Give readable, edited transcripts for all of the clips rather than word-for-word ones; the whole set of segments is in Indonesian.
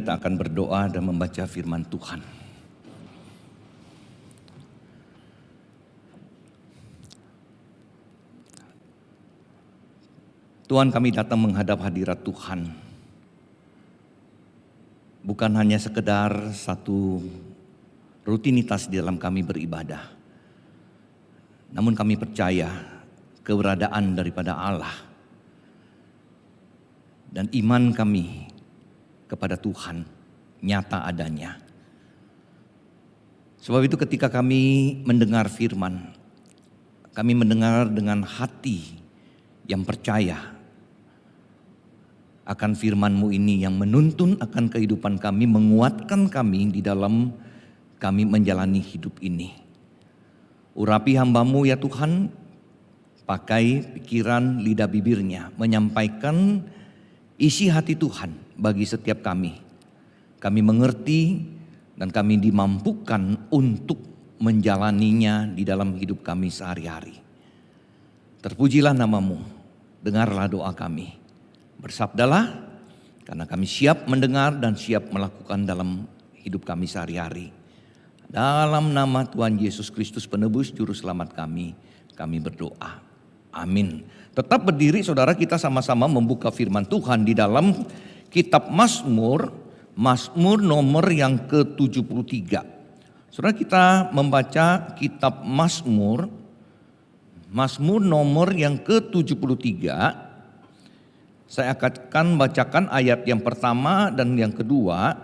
kita akan berdoa dan membaca firman Tuhan. Tuhan, kami datang menghadap hadirat Tuhan. Bukan hanya sekedar satu rutinitas di dalam kami beribadah. Namun kami percaya keberadaan daripada Allah. Dan iman kami kepada Tuhan nyata adanya. Sebab itu ketika kami mendengar firman, kami mendengar dengan hati yang percaya akan firman-Mu ini yang menuntun akan kehidupan kami, menguatkan kami di dalam kami menjalani hidup ini. Urapi hamba-Mu ya Tuhan, pakai pikiran lidah bibirnya, menyampaikan isi hati Tuhan bagi setiap kami. Kami mengerti dan kami dimampukan untuk menjalaninya di dalam hidup kami sehari-hari. Terpujilah nama-Mu, dengarlah doa kami. Bersabdalah, karena kami siap mendengar dan siap melakukan dalam hidup kami sehari-hari. Dalam nama Tuhan Yesus Kristus penebus juru selamat kami berdoa. Amin. Tetap berdiri saudara, kita sama-sama membuka firman Tuhan di dalam kitab Mazmur nomor yang ke-73. Saudara, kita membaca kitab Mazmur nomor yang ke-73. Saya akan bacakan ayat yang pertama dan yang kedua,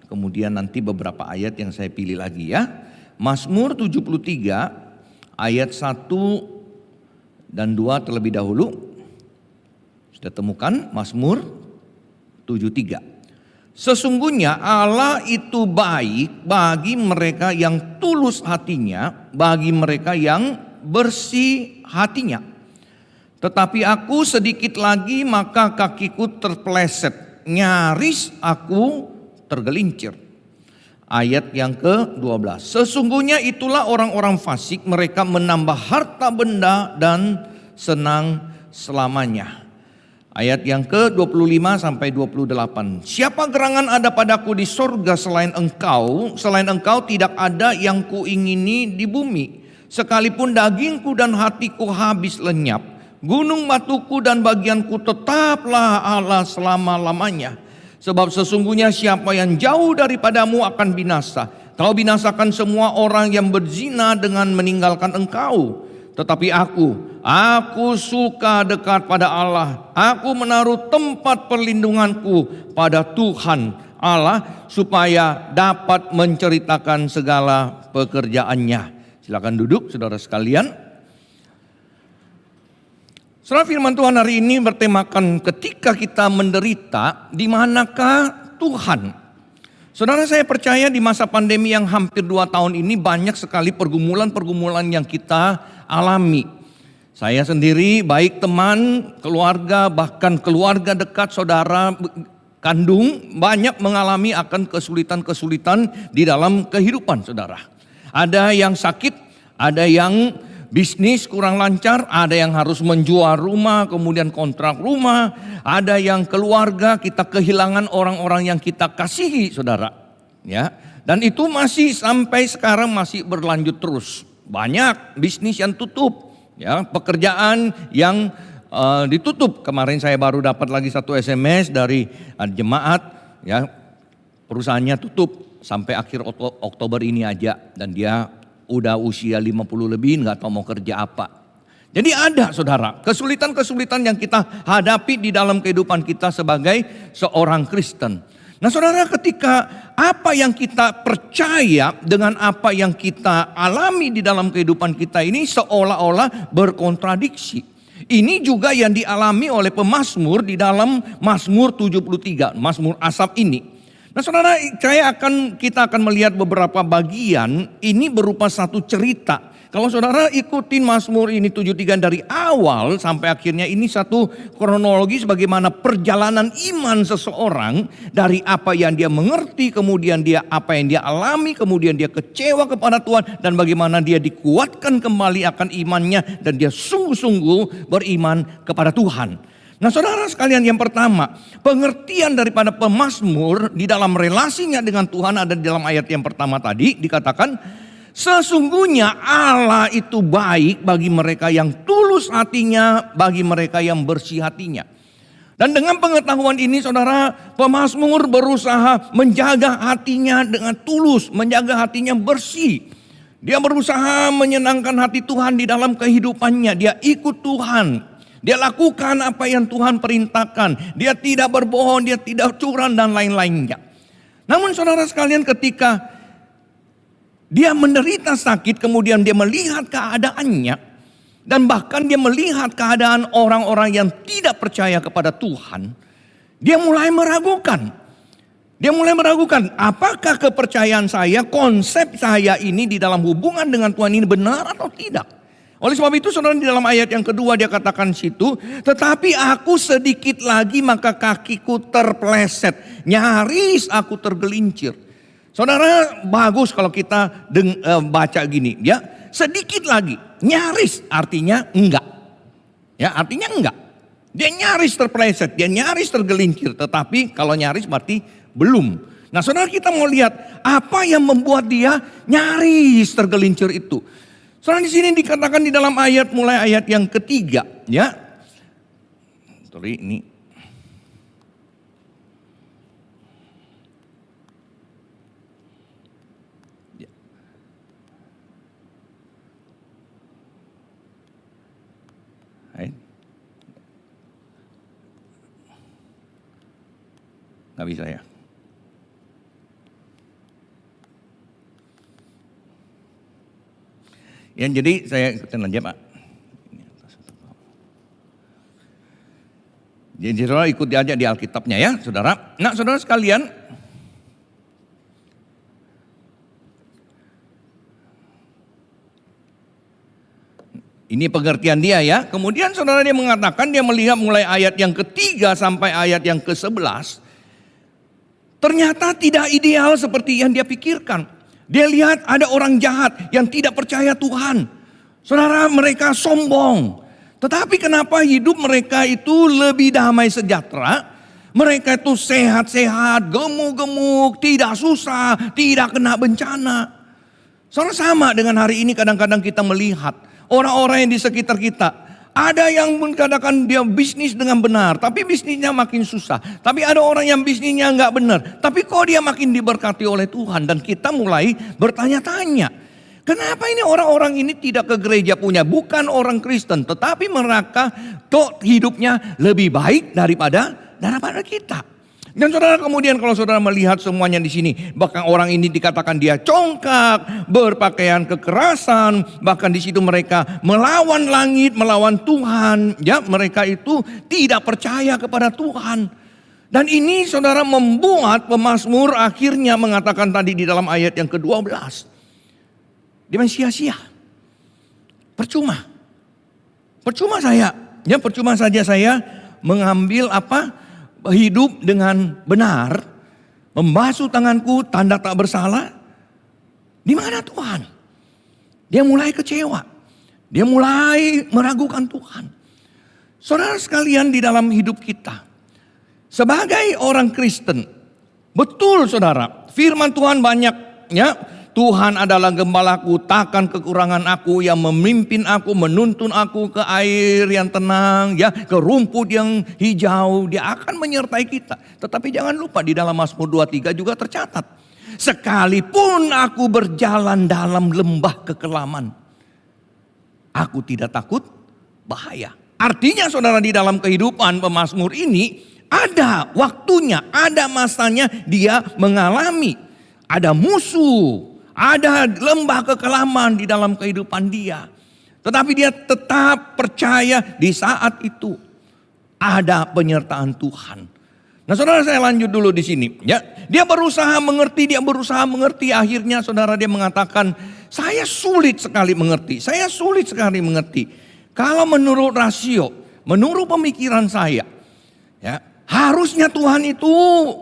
kemudian nanti beberapa ayat yang saya pilih lagi ya. Mazmur 73 ayat 1 dan 2 terlebih dahulu. Sudah temukan Mazmur 73. Sesungguhnya Allah itu baik bagi mereka yang tulus hatinya, bagi mereka yang bersih hatinya. Tetapi aku sedikit lagi maka kakiku terpeleset, nyaris aku tergelincir. Ayat yang ke-12. Sesungguhnya itulah orang-orang fasik, mereka menambah harta benda dan senang selamanya. Ayat yang ke-25 sampai 28. Siapa gerangan ada padaku di sorga selain engkau tidak ada yang kuingini di bumi. Sekalipun dagingku dan hatiku habis lenyap, gunung batuku dan bagianku tetaplah Allah selama-lamanya. Sebab sesungguhnya siapa yang jauh daripadamu akan binasa. Kau binasakan semua orang yang berzina dengan meninggalkan engkau. Tetapi aku suka dekat pada Allah. Aku menaruh tempat perlindunganku pada Tuhan Allah, supaya dapat menceritakan segala pekerjaannya. Silakan duduk saudara sekalian. Saudara, firman Tuhan hari ini bertemakan ketika kita menderita, di manakah Tuhan? Saudara, saya percaya di masa pandemi yang hampir 2 tahun ini banyak sekali pergumulan-pergumulan yang kita alami. Saya sendiri, baik teman, keluarga, bahkan keluarga dekat, saudara kandung, banyak mengalami akan kesulitan-kesulitan di dalam kehidupan saudara. Ada yang sakit, ada yang bisnis kurang lancar, ada yang harus menjual rumah, kemudian kontrak rumah, ada yang keluarga kita kehilangan orang-orang yang kita kasihi, saudara. Ya, dan itu masih sampai sekarang masih berlanjut terus. Banyak bisnis yang tutup, ya, pekerjaan yang ditutup. Kemarin saya baru dapat lagi satu SMS dari jemaat, ya, perusahaannya tutup sampai akhir Oktober ini aja, dan dia udah usia 50 lebih, nggak tahu mau kerja apa. Jadi ada saudara, kesulitan-kesulitan yang kita hadapi di dalam kehidupan kita sebagai seorang Kristen. Nah saudara, ketika apa yang kita percaya dengan apa yang kita alami di dalam kehidupan kita ini seolah-olah berkontradiksi. Ini juga yang dialami oleh pemazmur di dalam Mazmur 73, Mazmur Asaf ini. Nah saudara, kita akan melihat beberapa bagian, ini berupa satu cerita. Kalau saudara ikutin Mazmur ini 73 dari awal sampai akhirnya, ini satu kronologis bagaimana perjalanan iman seseorang dari apa yang dia mengerti, kemudian apa yang dia alami, kemudian dia kecewa kepada Tuhan, dan bagaimana dia dikuatkan kembali akan imannya dan dia sungguh-sungguh beriman kepada Tuhan. Nah saudara sekalian, yang pertama, pengertian daripada pemazmur di dalam relasinya dengan Tuhan ada di dalam ayat yang pertama tadi dikatakan, sesungguhnya Allah itu baik bagi mereka yang tulus hatinya, bagi mereka yang bersih hatinya. Dan dengan pengetahuan ini saudara, pemazmur berusaha menjaga hatinya dengan tulus, menjaga hatinya bersih. Dia berusaha menyenangkan hati Tuhan di dalam kehidupannya, dia ikut Tuhan. Dia lakukan apa yang Tuhan perintahkan. Dia tidak berbohong, dia tidak curang dan lain-lainnya. Namun saudara sekalian, ketika dia menderita sakit, kemudian dia melihat keadaannya, dan bahkan dia melihat keadaan orang-orang yang tidak percaya kepada Tuhan, dia mulai meragukan. Dia mulai meragukan, apakah kepercayaan saya, konsep saya ini di dalam hubungan dengan Tuhan ini benar atau tidak. Oleh sebab itu saudara, di dalam ayat yang kedua dia katakan situ, tetapi aku sedikit lagi maka kakiku terpeleset, nyaris aku tergelincir. Saudara, bagus kalau kita baca gini, ya, sedikit lagi, nyaris artinya enggak. Ya, artinya enggak. Dia nyaris terpeleset, dia nyaris tergelincir, tetapi kalau nyaris berarti belum. Nah, saudara, kita mau lihat apa yang membuat dia nyaris tergelincir itu. Soalnya di sini dikatakan di dalam ayat, mulai ayat yang ketiga, ya. Sorry, ini. Ya. Hai. Nggak bisa ya. Ya, jadi saya ikutin aja Pak. Jadi saudara ikuti aja di Alkitabnya ya saudara. Nah saudara sekalian, ini pengertian dia ya. Kemudian saudara dia mengatakan, dia melihat mulai ayat yang ketiga sampai ayat yang ke-11. Ternyata tidak ideal seperti yang dia pikirkan. Dia lihat ada orang jahat yang tidak percaya Tuhan. Saudara, mereka sombong. Tetapi kenapa hidup mereka itu lebih damai sejahtera? Mereka itu sehat-sehat, gemuk-gemuk, tidak susah, tidak kena bencana. Saudara, sama dengan hari ini kadang-kadang kita melihat orang-orang yang di sekitar kita. Ada yang mengatakan dia bisnis dengan benar, tapi bisnisnya makin susah. Tapi ada orang yang bisnisnya nggak benar, tapi kok dia makin diberkati oleh Tuhan. Dan kita mulai bertanya-tanya, kenapa ini orang-orang ini tidak ke gereja punya, bukan orang Kristen, tetapi mereka kok hidupnya lebih baik daripada kita. Dan saudara, kemudian kalau saudara melihat semuanya di sini, bahkan orang ini dikatakan dia congkak, berpakaian kekerasan, bahkan di situ mereka melawan langit, melawan Tuhan, ya, mereka itu tidak percaya kepada Tuhan. Dan ini saudara membuat pemazmur akhirnya mengatakan tadi di dalam ayat yang ke-12, dia sia-sia, percuma saja saya mengambil hidup dengan benar, membasuh tanganku tanda tak bersalah. Di mana Tuhan? Dia mulai kecewa. Dia mulai meragukan Tuhan. Saudara sekalian, di dalam hidup kita sebagai orang Kristen, betul saudara, firman Tuhan banyak ya. Tuhan adalah gembalaku, takkan kekurangan aku, yang memimpin aku, menuntun aku ke air yang tenang, ya, ke rumput yang hijau. Dia akan menyertai kita. Tetapi jangan lupa di dalam Mazmur 23 juga tercatat, sekalipun aku berjalan dalam lembah kekelaman, aku tidak takut bahaya. Artinya saudara, di dalam kehidupan pemazmur ini ada waktunya, ada masanya dia mengalami, ada musuh, ada lembah kekelaman di dalam kehidupan dia. Tetapi dia tetap percaya di saat itu ada penyertaan Tuhan. Nah saudara, saya lanjut dulu di sini. Ya, dia berusaha mengerti. Akhirnya saudara, dia mengatakan, saya sulit sekali mengerti. Kalau menurut rasio, menurut pemikiran saya, ya, harusnya Tuhan itu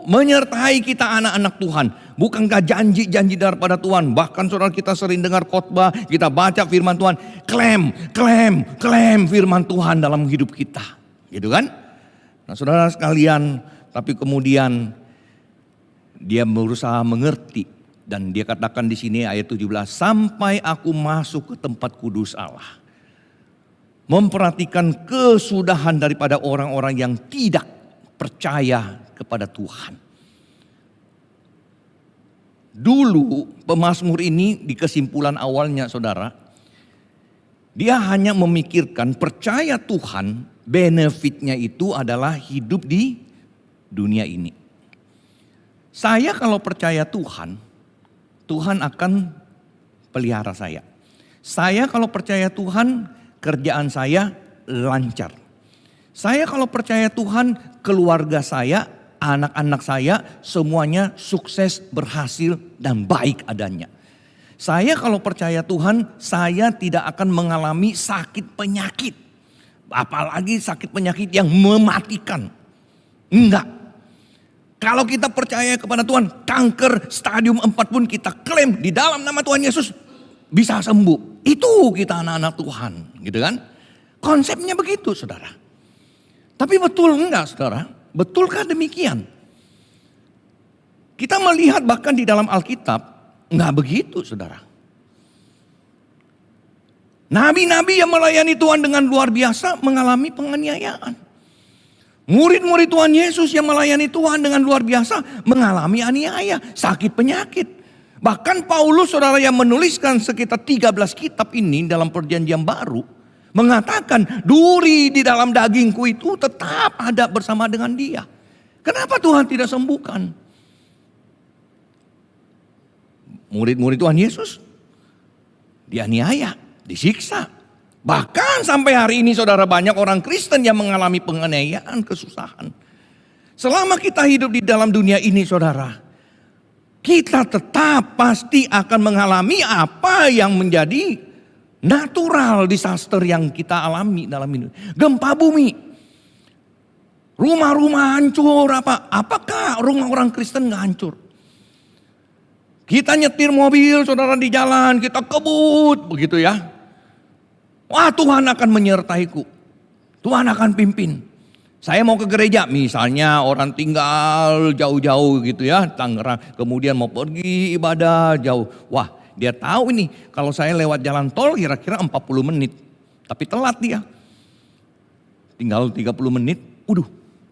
menyertai kita anak-anak Tuhan. Bukankah janji-janji daripada Tuhan? Bahkan saudara, kita sering dengar khotbah, kita baca firman Tuhan, klaim firman Tuhan dalam hidup kita. Gitu kan? Nah saudara sekalian, tapi kemudian dia berusaha mengerti. Dan dia katakan di sini ayat 17, sampai aku masuk ke tempat kudus Allah. Memperhatikan kesudahan daripada orang-orang yang tidak percaya kepada Tuhan. Dulu pemazmur ini di kesimpulan awalnya saudara, dia hanya memikirkan percaya Tuhan, benefitnya itu adalah hidup di dunia ini. Saya kalau percaya Tuhan, Tuhan akan pelihara saya. Saya kalau percaya Tuhan, kerjaan saya lancar. Saya kalau percaya Tuhan, keluarga saya, anak-anak saya semuanya sukses, berhasil dan baik adanya. Saya kalau percaya Tuhan, saya tidak akan mengalami sakit penyakit. Apalagi sakit penyakit yang mematikan. Enggak. Kalau kita percaya kepada Tuhan, kanker stadium 4 pun kita klaim di dalam nama Tuhan Yesus bisa sembuh. Itu kita anak-anak Tuhan, gitu kan? Konsepnya begitu, saudara. Tapi betul enggak, saudara? Betulkah demikian? Kita melihat bahkan di dalam Alkitab, enggak begitu, saudara. Nabi-nabi yang melayani Tuhan dengan luar biasa mengalami penganiayaan. Murid-murid Tuhan Yesus yang melayani Tuhan dengan luar biasa mengalami aniaya, sakit penyakit. Bahkan Paulus saudara yang menuliskan sekitar 13 kitab ini dalam perjanjian baru. Mengatakan duri di dalam dagingku itu tetap ada bersama dengan dia. Kenapa Tuhan tidak sembuhkan? Murid-murid Tuhan Yesus dianiaya, disiksa. Bahkan sampai hari ini saudara banyak orang Kristen yang mengalami penganiayaan, kesusahan. Selama kita hidup di dalam dunia ini saudara, kita tetap pasti akan mengalami apa yang menjadi natural disaster yang kita alami dalam hidup. Gempa bumi, rumah-rumah hancur apakah rumah orang Kristen gak hancur? Kita nyetir mobil saudara di jalan, kita kebut begitu ya. Wah Tuhan akan menyertaiku. Tuhan akan pimpin. Saya mau ke gereja misalnya orang tinggal jauh-jauh gitu ya. Tangerang kemudian mau pergi ibadah jauh. Wah dia tahu ini kalau saya lewat jalan tol kira-kira 40 menit. Tapi telat dia. Tinggal 30 menit.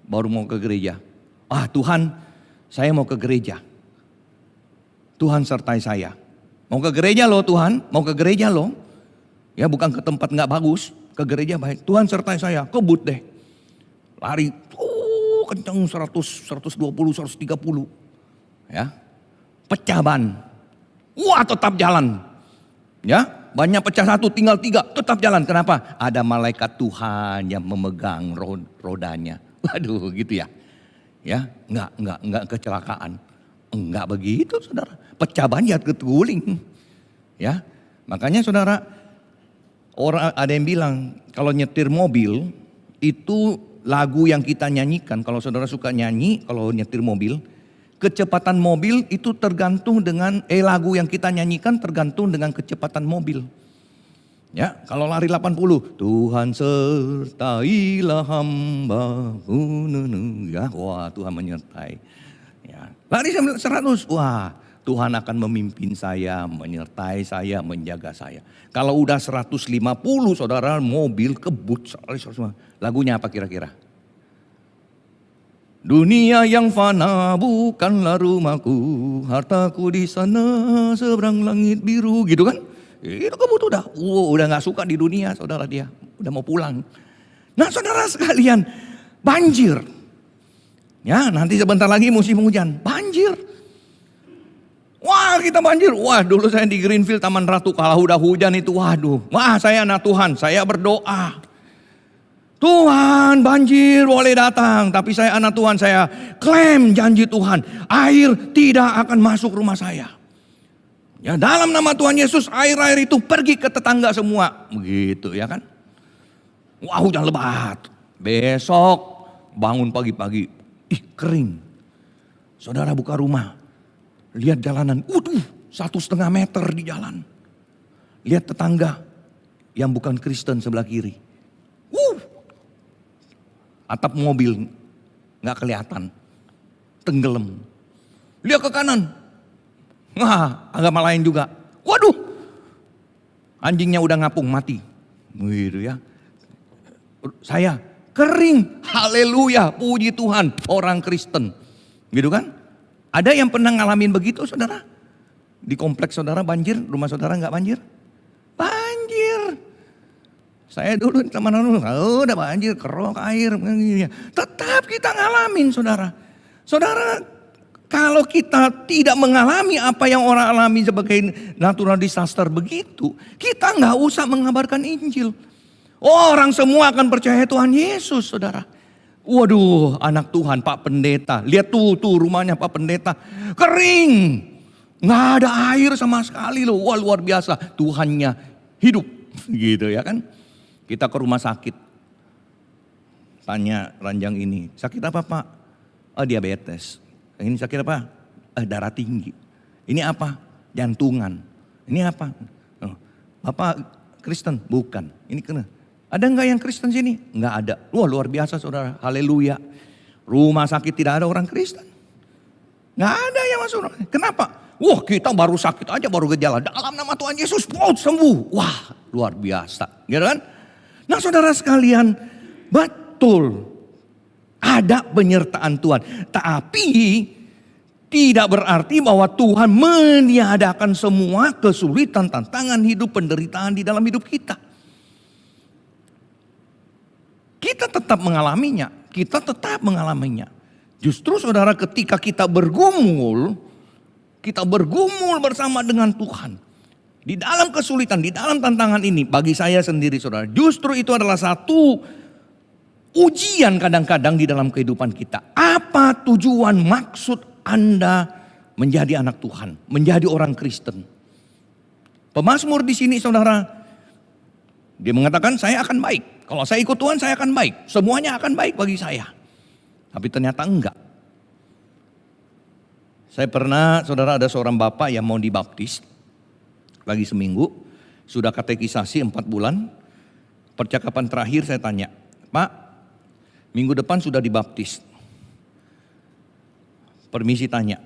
Baru mau ke gereja. Ah Tuhan saya mau ke gereja. Tuhan sertai saya. Mau ke gereja loh Tuhan. Mau ke gereja loh. Ya bukan ke tempat gak bagus, ke gereja baik. Tuhan sertai saya, kebut deh. Lari, kenceng 100, 120, 130. Ya, pecah ban. Wah tetap jalan. Ya, banyak pecah 1, tinggal 3, tetap jalan. Kenapa? Ada malaikat Tuhan yang memegang rodanya. Waduh gitu ya. Ya, enggak kecelakaan. Enggak begitu saudara. Pecah ban ya ketuling. Ya, makanya saudara, orang ada yang bilang kalau nyetir mobil itu lagu yang kita nyanyikan. Kalau saudara suka nyanyi, kalau nyetir mobil, kecepatan mobil itu tergantung dengan lagu yang kita nyanyikan tergantung dengan kecepatan mobil. Ya, kalau lari 80, Tuhan sertailah hamba-Mu. Ya, wah Tuhan menyertai. Ya, lari 100, wah Tuhan akan memimpin saya, menyertai saya, menjaga saya. Kalau udah 150 saudara mobil kebut. Lagunya apa kira-kira? Dunia yang fana bukanlah rumahku, hartaku di sana seberang langit biru. Gitu kan? Itu kebut udah gak suka di dunia saudara dia. Udah mau pulang. Nah saudara sekalian, banjir. Ya nanti sebentar lagi musim hujan, banjir. Wah kita banjir, wah dulu saya di Greenfield Taman Ratu kalau udah hujan itu waduh. Wah saya anak Tuhan, saya berdoa. Tuhan banjir boleh datang, tapi saya anak Tuhan, saya klaim janji Tuhan. Air tidak akan masuk rumah saya. Ya dalam nama Tuhan Yesus air-air itu pergi ke tetangga semua. Begitu ya kan. Wah hujan lebat. Besok bangun pagi-pagi, kering. Saudara buka rumah. Lihat jalanan, 1,5 meter di jalan. Lihat tetangga yang bukan Kristen sebelah kiri. Atap mobil nggak kelihatan, tenggelam. Lihat ke kanan, agama lain juga. Waduh, anjingnya udah ngapung mati, gitu ya. Saya kering, haleluya, puji Tuhan, orang Kristen, gitu kan? Ada yang pernah ngalamin begitu, saudara? Di kompleks saudara banjir, rumah saudara nggak banjir? Banjir. Saya dulu teman udah banjir, kerok air, tetap kita ngalamin, saudara. Saudara, kalau kita tidak mengalami apa yang orang alami sebagai natural disaster begitu, kita nggak usah mengabarkan Injil. Orang semua akan percaya Tuhan Yesus, saudara. Waduh, anak Tuhan, Pak Pendeta. Lihat tuh rumahnya Pak Pendeta. Kering. Nggak ada air sama sekali loh. Wah, luar biasa. Tuhannya hidup. Gitu ya kan. Kita ke rumah sakit. Tanya ranjang ini. Sakit apa Pak? Oh, diabetes. Ini sakit apa? Darah tinggi. Ini apa? Jantungan. Ini apa? Oh, Bapak Kristen? Bukan. Ini kena. Ada enggak yang Kristen sini? Enggak ada. Wah, luar biasa saudara. Haleluya. Rumah sakit tidak ada orang Kristen. Enggak ada yang masuk. Kenapa? Wah, kita baru sakit aja, baru gejala. Dalam nama Tuhan Yesus, sembuh. Wah, luar biasa. Gitu kan? Nah saudara sekalian, betul. Ada penyertaan Tuhan. Tapi tidak berarti bahwa Tuhan meniadakan semua kesulitan, tantangan hidup, penderitaan di dalam hidup kita. Kita tetap mengalaminya, Justru saudara ketika kita bergumul bersama dengan Tuhan. Di dalam kesulitan, di dalam tantangan ini, bagi saya sendiri saudara, justru itu adalah satu ujian kadang-kadang di dalam kehidupan kita. Apa tujuan maksud Anda menjadi anak Tuhan, menjadi orang Kristen? Pemazmur di sini saudara, dia mengatakan saya akan baik. Kalau saya ikut Tuhan saya akan baik. Semuanya akan baik bagi saya. Tapi ternyata enggak. Saya pernah, saudara, ada seorang bapak yang mau dibaptis. Lagi seminggu. Sudah katekisasi 4 bulan. Percakapan terakhir saya tanya, Pak, minggu depan sudah dibaptis. Permisi tanya,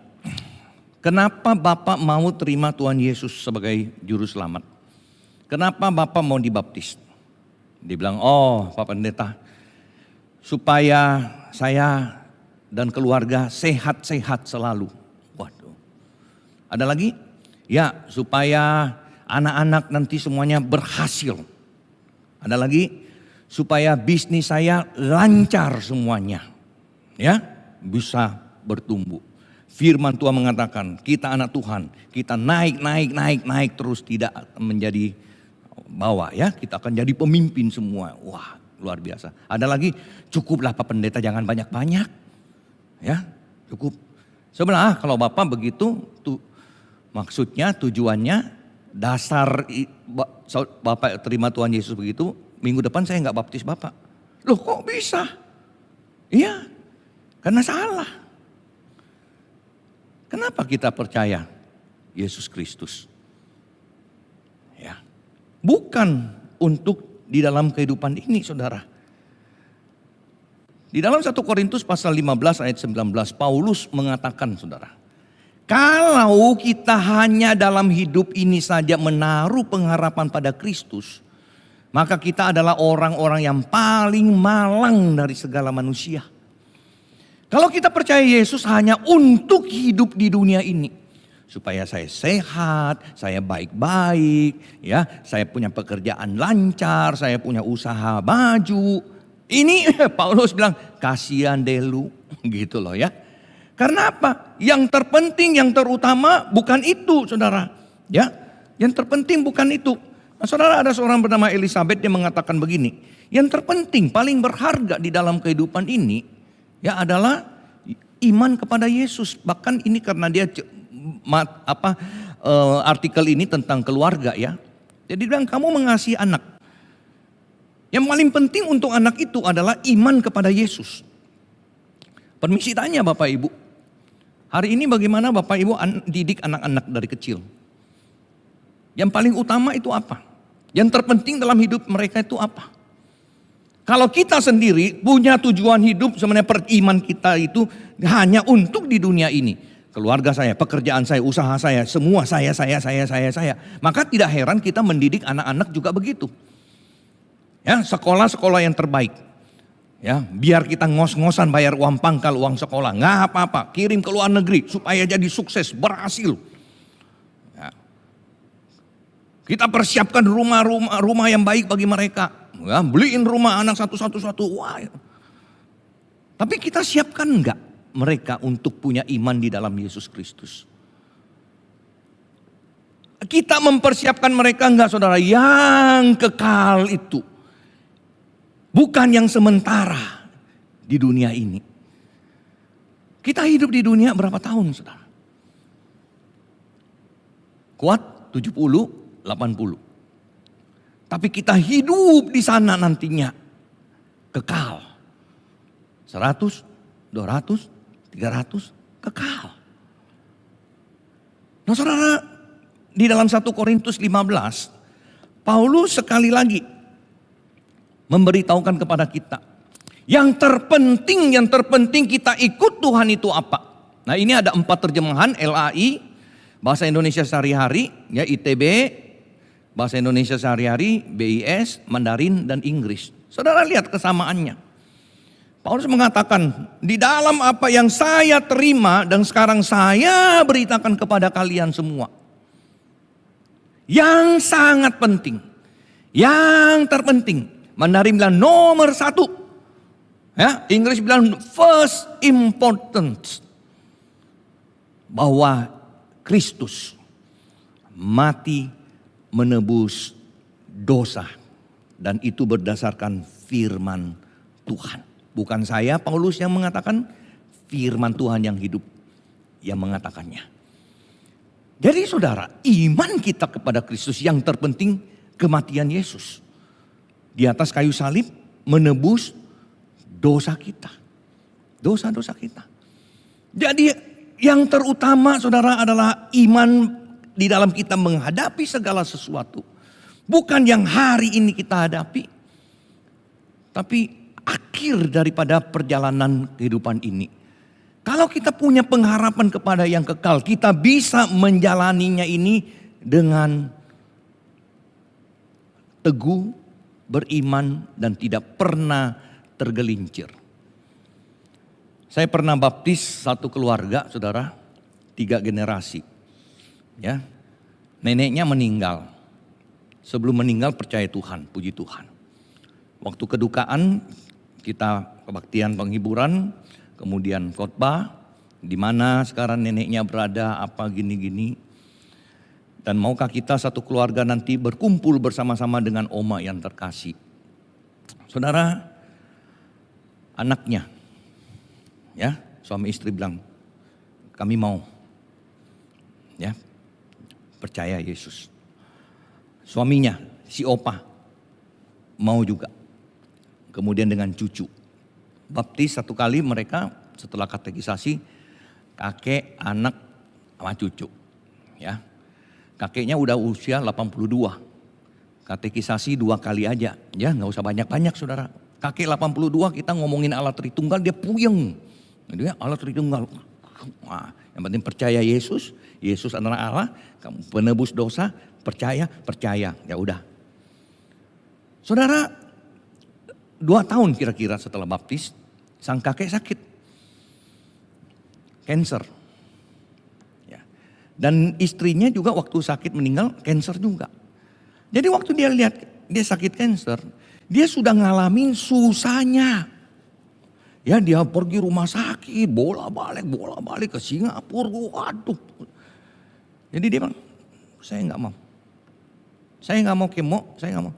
kenapa Bapak mau terima Tuhan Yesus sebagai juru selamat? Kenapa Bapak mau dibaptis? Dia bilang, oh Pak Pendeta, supaya saya dan keluarga sehat-sehat selalu. Waduh. Ada lagi? Ya, supaya anak-anak nanti semuanya berhasil. Ada lagi? Supaya bisnis saya lancar semuanya. Ya, bisa bertumbuh. Firman Tuhan mengatakan, kita anak Tuhan, kita naik terus, tidak menjadi bawah ya, kita akan jadi pemimpin semua. Wah, luar biasa. Ada lagi, cukuplah Pak Pendeta, jangan banyak-banyak. Ya, cukup. Sebelah kalau Bapak begitu, maksudnya tujuannya dasar Bapak terima Tuhan Yesus begitu, minggu depan saya nggak baptis Bapak. Loh kok bisa? Iya, karena salah. Kenapa kita percaya Yesus Kristus? Ya, bukan untuk di dalam kehidupan ini saudara. Di dalam 1 Korintus pasal 15 ayat 19 Paulus mengatakan saudara, kalau kita hanya dalam hidup ini saja menaruh pengharapan pada Kristus, maka kita adalah orang-orang yang paling malang dari segala manusia. Kalau kita percaya Yesus hanya untuk hidup di dunia ini, supaya saya sehat, saya baik-baik, ya, saya punya pekerjaan lancar, saya punya usaha baju. Ini Paulus bilang, kasihan deh lu, gitu loh ya. Karena apa? Yang terpenting, yang terutama bukan itu, saudara. Ya, yang terpenting bukan itu. Nah, saudara, ada seorang bernama Elizabeth yang mengatakan begini, yang terpenting, paling berharga di dalam kehidupan ini, ya adalah iman kepada Yesus. Bahkan ini karena dia artikel ini tentang keluarga ya. Jadi bilang kamu mengasihi anak. Yang paling penting untuk anak itu adalah iman kepada Yesus. Permisi tanya Bapak Ibu. Hari ini bagaimana Bapak Ibu didik anak-anak dari kecil? Yang paling utama itu apa? Yang terpenting dalam hidup mereka itu apa? Kalau kita sendiri punya tujuan hidup, sebenarnya periman kita itu hanya untuk di dunia ini. Keluarga saya, pekerjaan saya, usaha saya, semua saya. Maka tidak heran kita mendidik anak-anak juga begitu. Ya, sekolah-sekolah yang terbaik. Ya, biar kita ngos-ngosan bayar uang pangkal, uang sekolah, nggak apa-apa, kirim ke luar negeri supaya jadi sukses, berhasil. Ya. Kita persiapkan rumah yang baik bagi mereka. Ya, beliin rumah anak satu-satu. Wah. Tapi kita siapkan enggak mereka untuk punya iman di dalam Yesus Kristus? Kita mempersiapkan mereka enggak, saudara, yang kekal itu. Bukan yang sementara di dunia ini. Kita hidup di dunia berapa tahun, saudara? Kuat 70, 80. Tapi kita hidup di sana nantinya kekal. 100, 200, 300 kekal. Nah, saudara, di dalam 1 Korintus 15, Paulus sekali lagi memberitahukan kepada kita, yang terpenting kita ikut Tuhan itu apa? Nah, ini ada 4 terjemahan, LAI, Bahasa Indonesia Sehari-hari, ya, ITB, Bahasa Indonesia Sehari-hari, BIS, Mandarin, dan Inggris. Saudara lihat kesamaannya. Paulus mengatakan, di dalam apa yang saya terima dan sekarang saya beritakan kepada kalian semua. Yang sangat penting, yang terpenting. Mandarin bilang nomor 1. Ya, Inggris bilang first importance. Bahwa Kristus mati menebus dosa, dan itu berdasarkan firman Tuhan. Bukan saya, Paulus, yang mengatakan, firman Tuhan yang hidup yang mengatakannya. Jadi saudara, iman kita kepada Kristus yang terpenting kematian Yesus di atas kayu salib menebus dosa kita, dosa-dosa kita. Jadi yang terutama, saudara, adalah iman di dalam kita menghadapi segala sesuatu. Bukan yang hari ini kita hadapi, tapi akhir daripada perjalanan kehidupan ini. Kalau kita punya pengharapan kepada yang kekal, kita bisa menjalaninya ini dengan teguh, beriman, dan tidak pernah tergelincir. Saya pernah baptis satu keluarga, saudara, 3 generasi. Ya, neneknya meninggal. Sebelum meninggal percaya Tuhan, puji Tuhan. Waktu kedukaan kita kebaktian penghiburan, kemudian khotbah, di mana sekarang neneknya berada, apa gini-gini. Dan maukah kita satu keluarga nanti berkumpul bersama-sama dengan oma yang terkasih. Saudara, anaknya, ya, suami istri bilang, kami mau, ya, percaya Yesus. Suaminya, si opa, mau juga. Kemudian dengan cucu. Baptis 1 kali mereka setelah katekisasi, kakek, anak, sama cucu. Ya, kakeknya udah usia 82. Katekisasi 2 kali aja. Ya, gak usah banyak-banyak, saudara. Kakek 82 kita ngomongin Allah Tritunggal, dia puyeng. Dia Allah Tritunggal. Nah, yang penting percaya Yesus, Yesus adalah Allah, kamu penebus dosa, percaya. Ya udah. Saudara, 2 tahun kira-kira setelah baptis, sang kakek sakit. Cancer. Ya. Dan istrinya juga waktu sakit meninggal, cancer juga. Jadi waktu dia lihat dia sakit cancer, dia sudah ngalamin susahnya. Ya, dia pergi rumah sakit, bola-balik ke Singapura, waduh. Jadi dia bilang, saya nggak mau. Saya nggak mau kemo, saya nggak mau.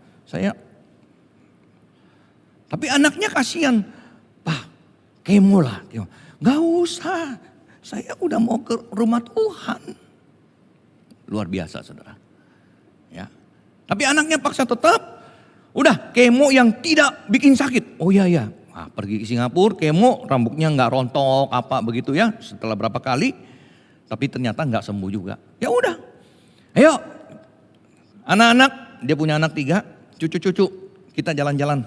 Tapi anaknya kasihan, Pak, kemo lah. Nggak usah, saya udah mau ke rumah Tuhan. Luar biasa, saudara. Ya. Tapi anaknya paksa tetap, udah kemo yang tidak bikin sakit. Oh iya. Nah, pergi ke Singapura, kemo, rambutnya nggak rontok apa begitu ya. Setelah berapa kali, tapi ternyata nggak sembuh juga. Ya udah, ayo anak-anak, dia punya anak 3, cucu-cucu, kita jalan-jalan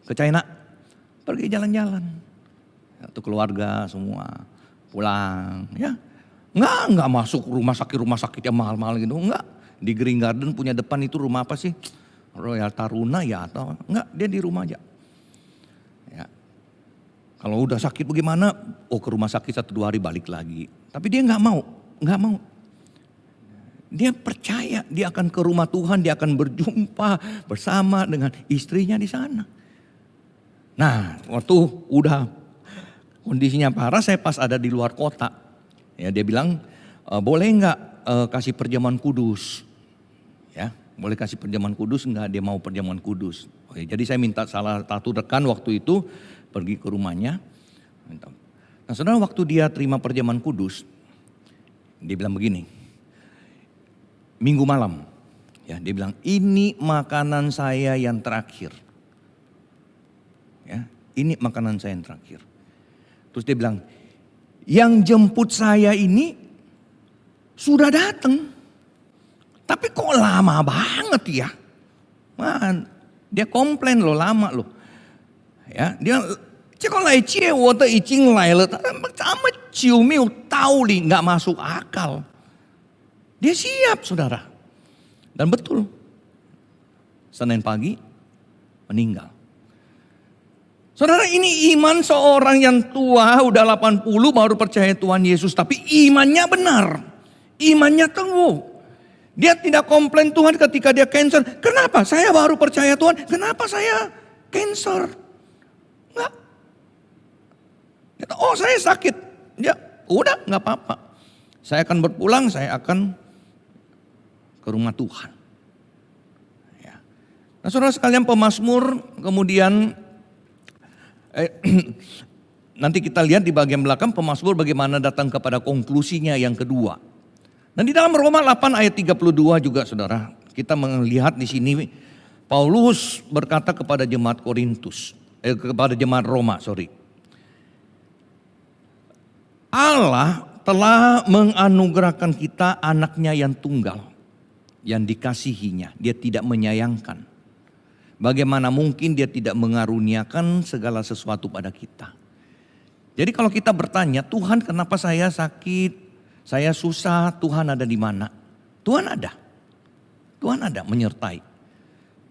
ke China, pergi jalan-jalan. Satu keluarga semua pulang, ya. Enggak masuk rumah sakit yang mahal-mahal gitu, enggak. Di Green Garden punya depan itu rumah apa sih? Royal Taruna ya atau enggak, dia di rumah aja. Ya. Kalau udah sakit bagaimana? Oh, ke rumah sakit 1-2 hari balik lagi. Tapi dia enggak mau. Dia percaya dia akan ke rumah Tuhan, dia akan berjumpa bersama dengan istrinya di sana. Nah, waktu udah kondisinya parah, saya pas ada di luar kota. Ya, dia bilang, boleh nggak kasih perjamuan kudus? Ya, boleh kasih perjamuan kudus nggak? Dia mau perjamuan kudus. Oke, jadi saya minta salah satu rekan waktu itu pergi ke rumahnya. Nah, saudara, waktu dia terima perjamuan kudus, dia bilang begini. Minggu malam, ya, dia bilang, ini makanan saya yang terakhir. Ya, ini makanan saya yang terakhir. Terus dia bilang, yang jemput saya ini sudah datang. Tapi kok lama banget ya? Man, dia komplain loh, lama loh. Ya, dia cekolai cie wo de ijing lai le, sama ciu miu tau li, nggak masuk akal. Dia siap, saudara. Dan betul, Senin pagi meninggal. Saudara, ini iman seorang yang tua, udah 80 baru percaya Tuhan Yesus. Tapi imannya benar, imannya teguh. Dia tidak komplain Tuhan ketika dia cancer. Kenapa saya baru percaya Tuhan? Kenapa saya cancer? Enggak. Oh, saya sakit. Ya udah, nggak apa-apa. Saya akan berpulang, saya akan ke rumah Tuhan. Ya. Nah, saudara sekalian, pemazmur kemudian nanti kita lihat di bagian belakang pemazmur bagaimana datang kepada konklusinya yang kedua. Dan di dalam Roma 8 ayat 32 juga, saudara, kita melihat di sini Paulus berkata kepada jemaat kepada jemaat Roma, Allah telah menganugerahkan kita anaknya yang tunggal, yang dikasihinya, dia tidak menyayangkan. Bagaimana mungkin dia tidak mengaruniakan segala sesuatu pada kita. Jadi kalau kita bertanya, Tuhan kenapa saya sakit, saya susah, Tuhan ada di mana? Tuhan ada. Tuhan ada menyertai.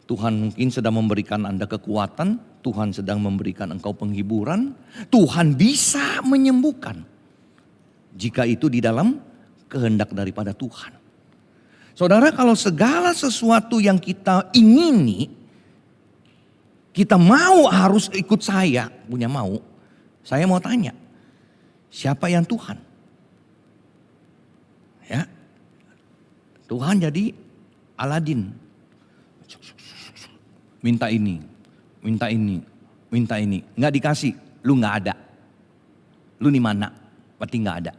Tuhan mungkin sedang memberikan Anda kekuatan, Tuhan sedang memberikan engkau penghiburan, Tuhan bisa menyembuhkan. Jika itu di dalam kehendak daripada Tuhan. Saudara, kalau segala sesuatu yang kita ingini, kita mau harus ikut saya mau tanya, siapa yang Tuhan? Ya, Tuhan jadi Aladin, minta ini, nggak dikasih, lu nggak ada, lu di mana? Berarti nggak ada.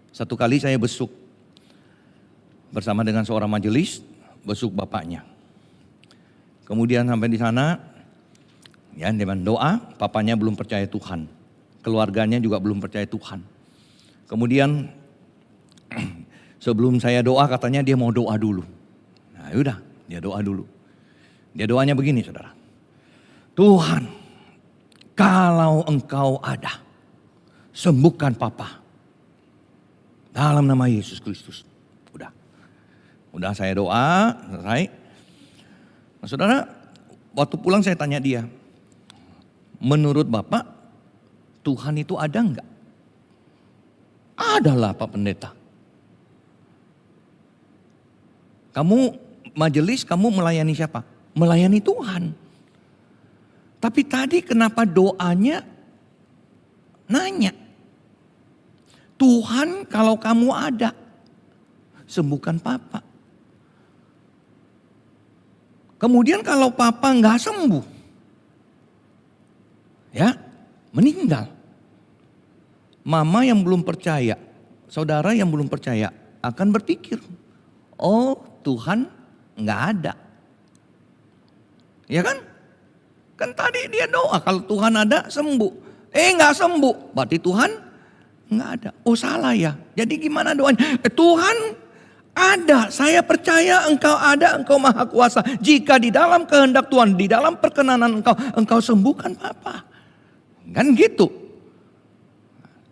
Satu kali saya besuk bersama dengan seorang majelis, besuk bapaknya. Kemudian sampai di sana, ya dengan doa, papanya belum percaya Tuhan. Keluarganya juga belum percaya Tuhan. Kemudian sebelum saya doa katanya dia mau doa dulu. Nah yaudah, dia doa dulu. Dia doanya begini, saudara. Tuhan, kalau engkau ada, sembuhkan papa. Dalam nama Yesus Kristus. Udah saya doa, selesai. Nah, saudara, waktu pulang saya tanya dia, menurut Bapak, Tuhan itu ada enggak? Adalah Pak Pendeta. Kamu majelis, kamu melayani siapa? Melayani Tuhan. Tapi tadi kenapa doanya nanya? Tuhan kalau kamu ada, sembuhkan Papa. Kemudian kalau papa nggak sembuh, ya meninggal. Mama yang belum percaya, saudara yang belum percaya akan berpikir, oh Tuhan nggak ada. Ya kan? Kan tadi dia doa kalau Tuhan ada sembuh. Nggak sembuh, berarti Tuhan nggak ada. Oh salah ya. Jadi gimana doanya? Tuhan Ada, saya percaya Engkau ada, Engkau maha kuasa. Jika di dalam kehendak Tuhan, di dalam perkenanan Engkau sembuhkan Papa. Kan gitu.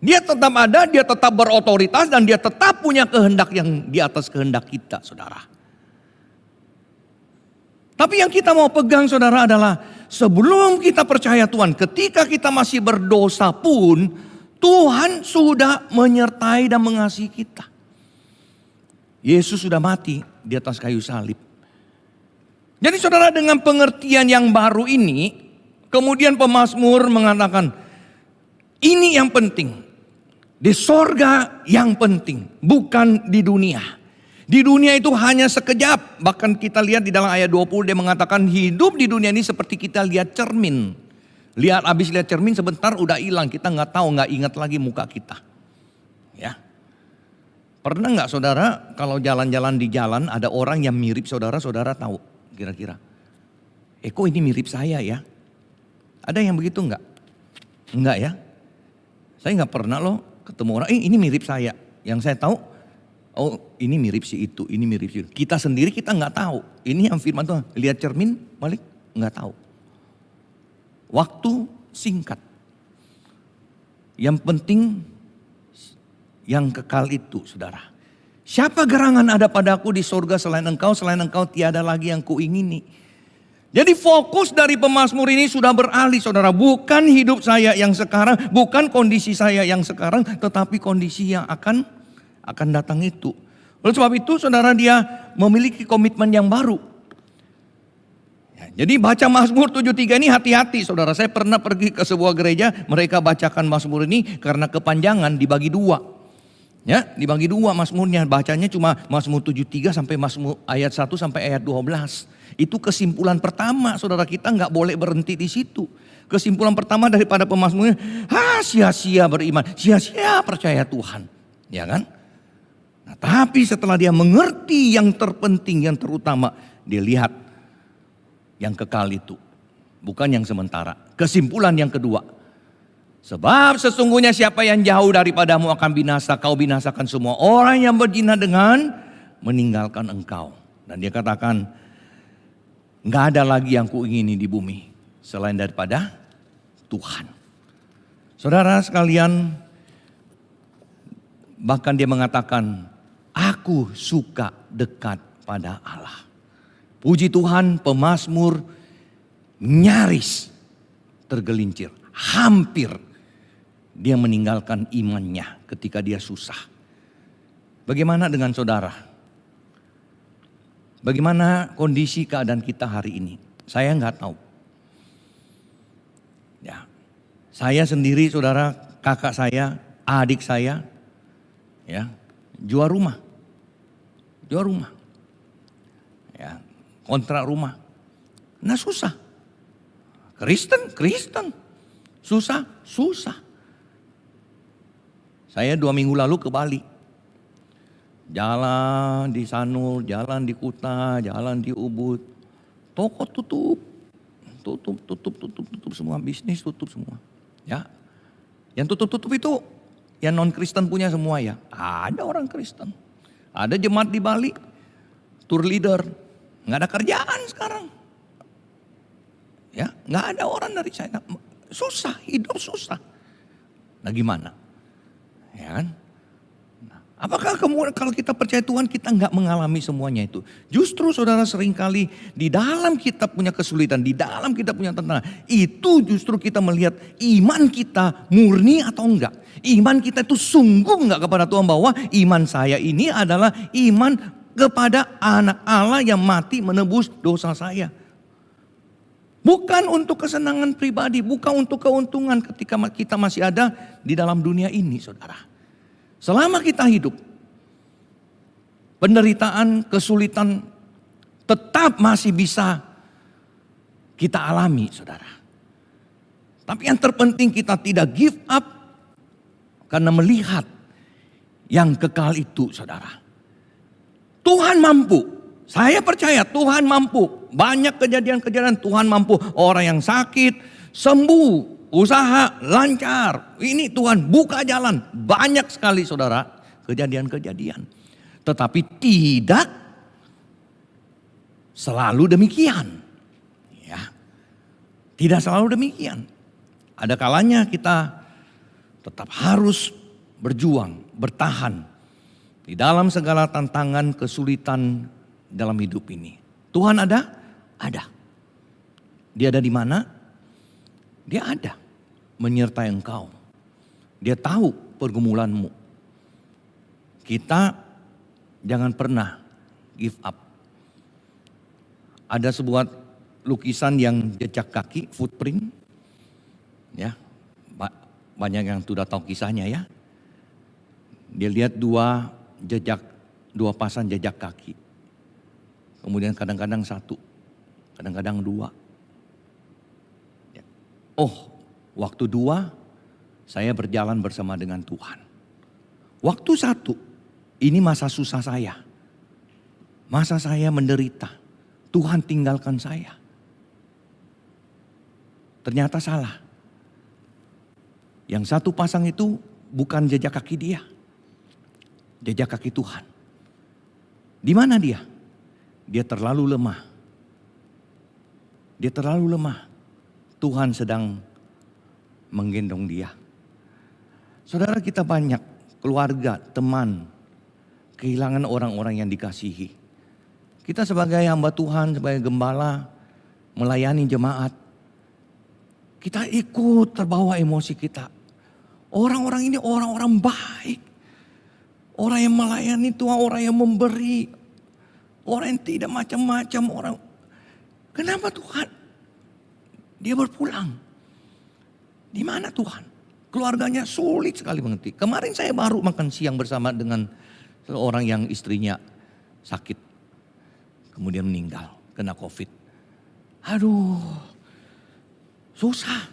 Dia tetap ada, dia tetap berotoritas, dan dia tetap punya kehendak yang di atas kehendak kita, saudara. Tapi yang kita mau pegang, saudara, adalah sebelum kita percaya Tuhan, ketika kita masih berdosa pun, Tuhan sudah menyertai dan mengasihi kita. Yesus sudah mati di atas kayu salib. Jadi saudara, dengan pengertian yang baru ini, kemudian pemazmur mengatakan, ini yang penting. Di sorga yang penting, bukan di dunia. Di dunia itu hanya sekejap. Bahkan kita lihat di dalam ayat 20 dia mengatakan hidup di dunia ini seperti kita lihat cermin. Habis lihat cermin sebentar udah hilang. Kita nggak tahu, nggak ingat lagi muka kita. Ya. Pernah nggak saudara kalau jalan-jalan di jalan ada orang yang mirip saudara, saudara tahu kira-kira. Kok ini mirip saya ya? Ada yang begitu nggak? Enggak ya? Saya nggak pernah loh ketemu orang, ini mirip saya. Yang saya tahu, oh ini mirip si itu, ini mirip si itu. Kita sendiri kita nggak tahu. Ini yang firman Tuhan, lihat cermin balik nggak tahu. Waktu singkat. Yang penting yang kekal itu, saudara. Siapa gerangan ada padaku di sorga selain engkau tiada lagi yang kuingini. Jadi fokus dari pemazmur ini sudah beralih, saudara. Bukan hidup saya yang sekarang, bukan kondisi saya yang sekarang, tetapi kondisi yang akan datang itu. Oleh sebab itu, saudara, dia memiliki komitmen yang baru. Ya, jadi baca Mazmur 73 ini hati-hati, saudara. Saya pernah pergi ke sebuah gereja, mereka bacakan Mazmur ini karena kepanjangan dibagi dua. Ya, dibagi dua Mazmurnya, bacanya cuma Mazmur 73 sampai Mazmur ayat 1 sampai ayat 12. Itu kesimpulan pertama, saudara, kita nggak boleh berhenti di situ. Kesimpulan pertama daripada pemazmurnya, sia-sia beriman, sia-sia percaya Tuhan. Ya kan? Nah, tapi setelah dia mengerti yang terpenting, yang terutama, dia lihat yang kekal itu. Bukan yang sementara. Kesimpulan yang kedua, sebab sesungguhnya siapa yang jauh daripadamu akan binasa, kau binasakan semua orang yang berzina dengan meninggalkan engkau. Dan dia katakan, nggak ada lagi yang kuingini di bumi selain daripada Tuhan. Saudara sekalian, bahkan dia mengatakan, aku suka dekat pada Allah. Puji Tuhan, pemazmur nyaris tergelincir, hampir dia meninggalkan imannya ketika dia susah. Bagaimana dengan saudara? Bagaimana kondisi keadaan kita hari ini? Saya nggak tahu. Ya, saya sendiri, saudara, kakak saya, adik saya, ya, jual rumah, ya, kontrak rumah. Nah susah. Kristen, susah. Saya 2 minggu lalu ke Bali. Jalan di Sanur, jalan di Kuta, jalan di Ubud. Toko tutup semua, bisnis tutup semua. Ya. Yang tutup itu yang non Kristen punya semua ya. Ada orang Kristen. Ada jemaat di Bali, tour leader, nggak ada kerjaan sekarang. Ya, nggak ada orang dari China. Susah, hidup susah. Nah gimana? Ya kan? Nah, apakah kalau kita percaya Tuhan kita nggak mengalami semuanya itu? Justru saudara seringkali di dalam kita punya kesulitan, di dalam kita punya tantangan, itu justru kita melihat iman kita murni atau enggak. Iman kita itu sungguh enggak kepada Tuhan, bahwa iman saya ini adalah iman kepada anak Allah yang mati menebus dosa saya. Bukan untuk kesenangan pribadi, bukan untuk keuntungan ketika kita masih ada di dalam dunia ini, saudara. Selama kita hidup, penderitaan, kesulitan tetap masih bisa kita alami, saudara. Tapi yang terpenting kita tidak give up karena melihat yang kekal itu, saudara. Tuhan mampu. Saya percaya Tuhan mampu. Banyak kejadian-kejadian Tuhan mampu. Orang yang sakit sembuh, usaha lancar. Ini Tuhan buka jalan. Banyak sekali saudara kejadian-kejadian. Tetapi tidak selalu demikian. Ya, tidak selalu demikian. Ada kalanya kita tetap harus berjuang, bertahan di dalam segala tantangan, kesulitan dalam hidup ini. Tuhan ada? Ada. Dia ada di mana? Dia ada menyertai engkau. Dia tahu pergumulanmu. Kita jangan pernah give up. Ada sebuah lukisan yang jejak kaki, footprint. Ya, banyak yang sudah tahu kisahnya ya. Dia lihat dua pasang jejak kaki. Kemudian kadang-kadang satu, kadang-kadang dua. Ya. Oh, waktu dua saya berjalan bersama dengan Tuhan. Waktu satu, ini masa susah saya. Masa saya menderita. Tuhan tinggalkan saya. Ternyata salah. Yang satu pasang itu bukan jejak kaki dia. Jejak kaki Tuhan. Di mana dia? Dia terlalu lemah. Dia terlalu lemah. Tuhan sedang menggendong dia. Saudara, kita banyak keluarga, teman, kehilangan orang-orang yang dikasihi. Kita sebagai hamba Tuhan, sebagai gembala, melayani jemaat, kita ikut terbawa emosi kita. Orang-orang ini orang-orang baik. Orang yang melayani Tuhan, orang yang memberi. Orang yang tidak macam-macam orang. Kenapa Tuhan? Dia berpulang. Di mana Tuhan? Keluarganya sulit sekali mengerti. Kemarin saya baru makan siang bersama dengan seorang yang istrinya sakit. Kemudian meninggal, kena COVID. Aduh, susah.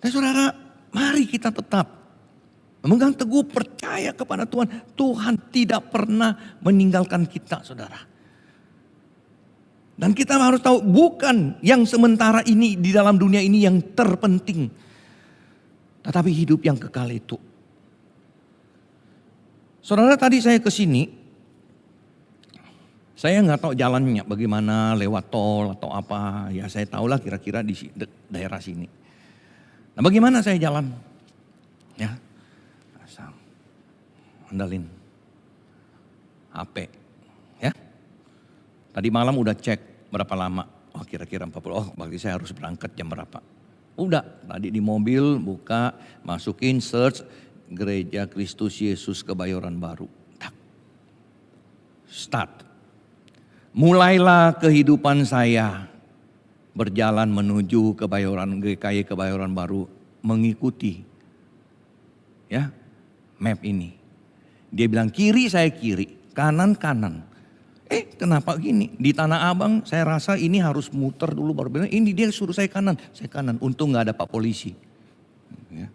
Dan saudara, mari kita tetap memegang teguh, percaya kepada Tuhan. Tuhan tidak pernah meninggalkan kita, saudara. Dan kita harus tahu bukan yang sementara ini di dalam dunia ini yang terpenting. Tetapi hidup yang kekal itu. Saudara, tadi saya ke sini. Saya nggak tahu jalannya bagaimana, lewat tol atau apa. Ya saya tahulah kira-kira di daerah sini. Nah, bagaimana saya jalan? Ya, andalin HP. Ya, tadi malam udah cek berapa lama. Oh kira-kira 40. Oh berarti saya harus berangkat jam berapa? Udah, tadi di mobil buka, masukin search Gereja Kristus Yesus Kebayoran Baru. Tak. Start. Mulailah kehidupan saya berjalan menuju GKI Kebayoran Baru, mengikuti ya map ini. Dia bilang kiri, saya kiri, kanan kanan. Kenapa gini? Di Tanah Abang saya rasa ini harus muter dulu baru bilang. Ini dia suruh saya kanan. Untung nggak ada Pak Polisi. Ya.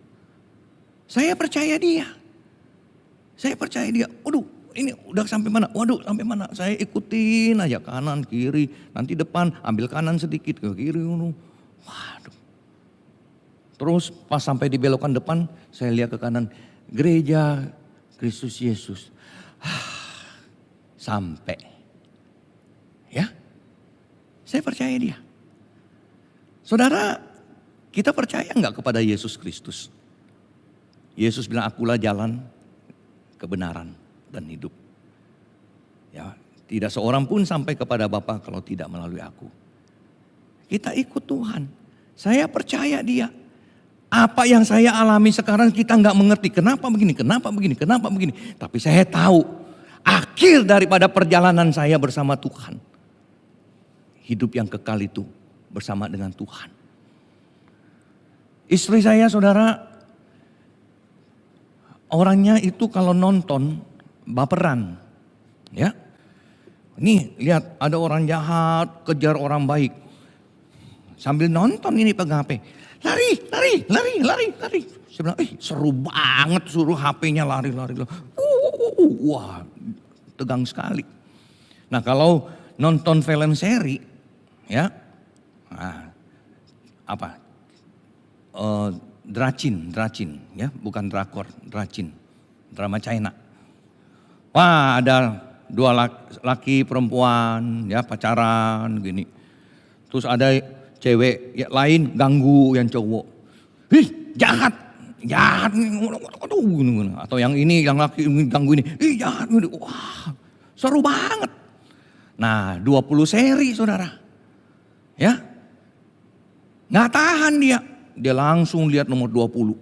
Saya percaya dia. Waduh, ini udah sampai mana? Waduh, sampai mana? Saya ikutin aja kanan kiri, nanti depan ambil kanan sedikit ke kiri. Waduh. Terus pas sampai di belokan depan, saya lihat ke kanan, Gereja Kristus Yesus. Sampai. Ya. Saya percaya dia. Saudara, kita percaya enggak kepada Yesus Kristus? Yesus bilang, akulah jalan, kebenaran, dan hidup. Ya, tidak seorang pun sampai kepada Bapa kalau tidak melalui aku. Kita ikut Tuhan. Saya percaya dia. Apa yang saya alami sekarang kita nggak mengerti. Kenapa begini. Tapi saya tahu akhir daripada perjalanan saya bersama Tuhan. Hidup yang kekal itu bersama dengan Tuhan. Istri saya, saudara, orangnya itu kalau nonton baperan. Ya. Nih lihat ada orang jahat kejar orang baik. Sambil nonton ini pegang HP. Lari. Saya bilang, seru banget suruh HP-nya lari. Wah, tegang sekali. Nah kalau nonton film seri, ya, Dracin, ya, bukan drakor, Dracin, drama China. Wah, ada dua laki perempuan ya pacaran gini. Terus ada cewek lain ganggu yang cowok. Ih, jahat. Atau yang ini yang laki ganggu ini. Ih, jahat. Wah, seru banget. Nah, 20 seri saudara. Ya. Nggak tahan dia. Dia langsung lihat nomor 20.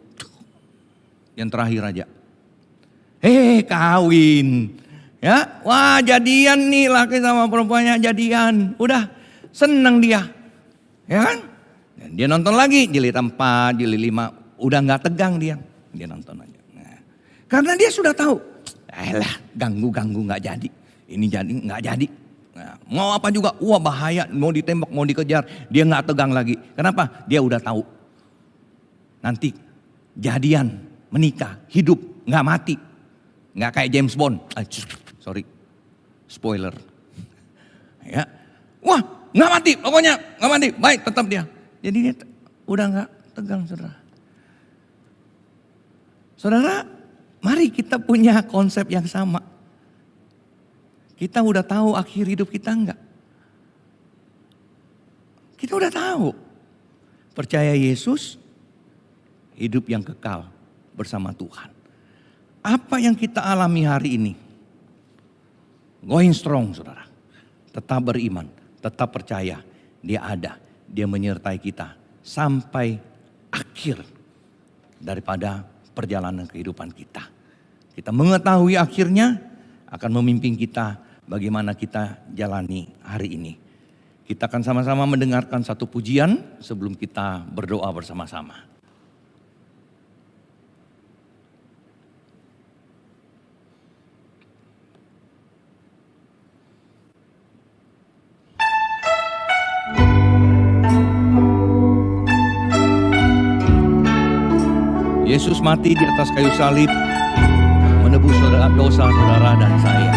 Yang terakhir aja. Kawin. Ya, wah jadian nih laki sama perempuannya jadian. Udah seneng dia. Ya kan? Dan dia nonton lagi jilid 4, jilid 5. Udah gak tegang dia. Dia nonton aja. Nah, karena dia sudah tahu. Ganggu gak jadi. Ini jadi gak jadi. Nah, mau apa juga, wah bahaya. Mau ditembak, mau dikejar. Dia gak tegang lagi. Kenapa? Dia udah tahu. Nanti jadian, menikah, hidup, gak mati. Gak kayak James Bond. Sorry, spoiler. Ya, wah nggak mati, pokoknya nggak mati, baik tetap dia. Jadi dia udah nggak tegang, saudara. Saudara, mari kita punya konsep yang sama. Kita udah tahu akhir hidup kita enggak? Kita udah tahu. Percaya Yesus, hidup yang kekal bersama Tuhan. Apa yang kita alami hari ini? Going strong, saudara. Tetap beriman, tetap percaya. Dia ada, dia menyertai kita sampai akhir daripada perjalanan kehidupan kita. Kita mengetahui akhirnya akan memimpin kita bagaimana kita jalani hari ini. Kita akan sama-sama mendengarkan satu pujian sebelum kita berdoa bersama-sama. Yesus mati di atas kayu salib, menebus dosa saudara dan saya.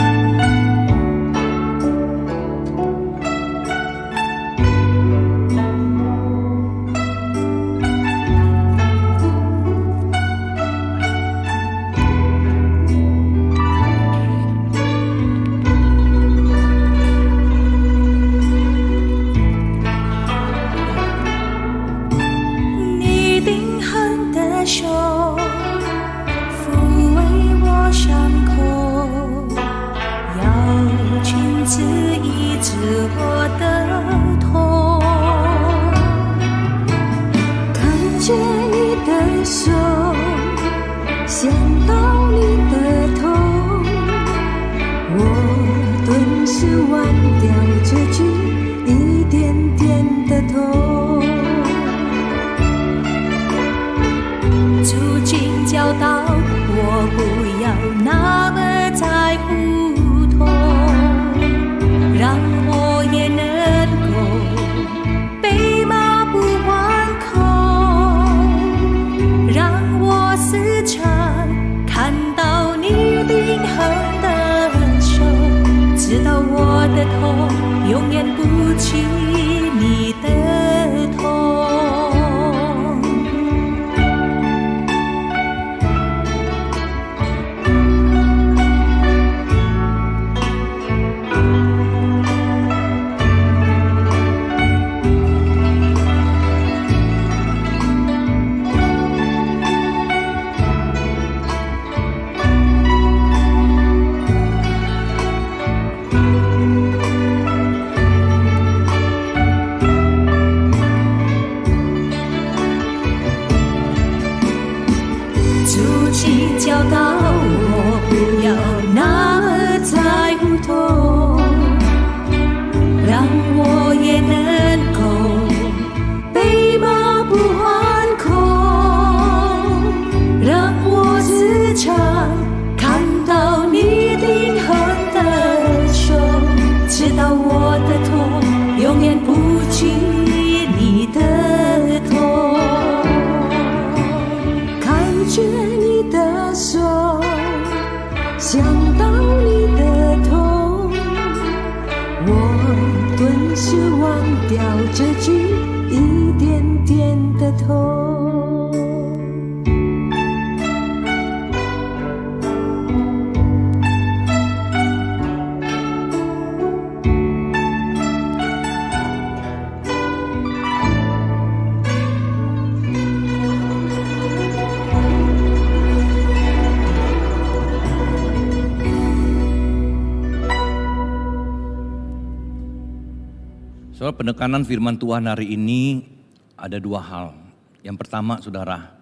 Soal penekanan firman Tuhan hari ini ada dua hal. Yang pertama, saudara,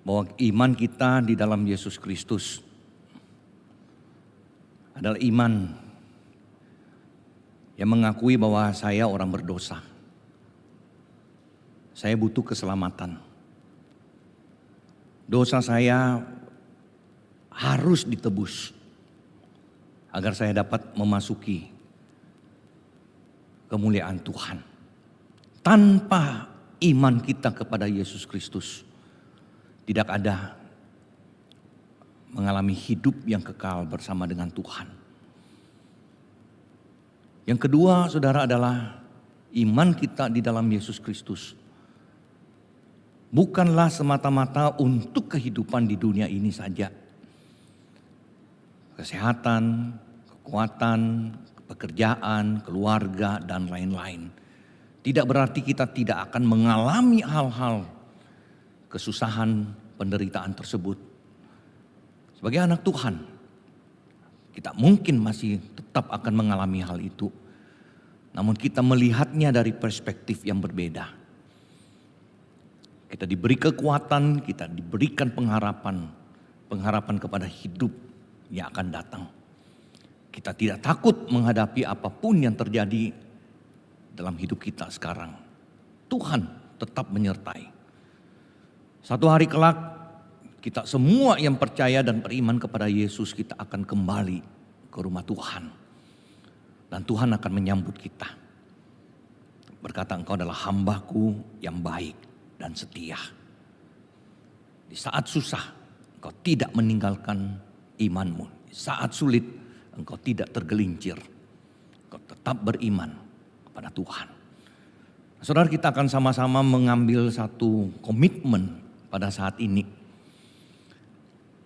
bahwa iman kita di dalam Yesus Kristus adalah iman yang mengakui bahwa saya orang berdosa. Saya butuh keselamatan. Dosa saya harus ditebus agar saya dapat memasuki kemuliaan Tuhan. Tanpa iman kita kepada Yesus Kristus, tidak ada mengalami hidup yang kekal bersama dengan Tuhan. Yang kedua, saudara, adalah iman kita di dalam Yesus Kristus bukanlah semata-mata untuk kehidupan di dunia ini saja. Kesehatan, kekuatan, pekerjaan, keluarga, dan lain-lain. Tidak berarti kita tidak akan mengalami hal-hal kesusahan, penderitaan tersebut. Sebagai anak Tuhan, kita mungkin masih tetap akan mengalami hal itu. Namun kita melihatnya dari perspektif yang berbeda. Kita diberi kekuatan, kita diberikan pengharapan kepada hidup yang akan datang. Kita tidak takut menghadapi apapun yang terjadi dalam hidup kita sekarang. Tuhan tetap menyertai. Satu hari kelak kita semua yang percaya dan beriman kepada Yesus, kita akan kembali ke rumah Tuhan. Dan Tuhan akan menyambut kita. Berkata, engkau adalah hambaku yang baik dan setia. Di saat susah engkau tidak meninggalkan imanmu. Di saat sulit engkau tidak tergelincir. Engkau tetap beriman kepada Tuhan. Saudara, kita akan sama-sama mengambil satu komitmen pada saat ini.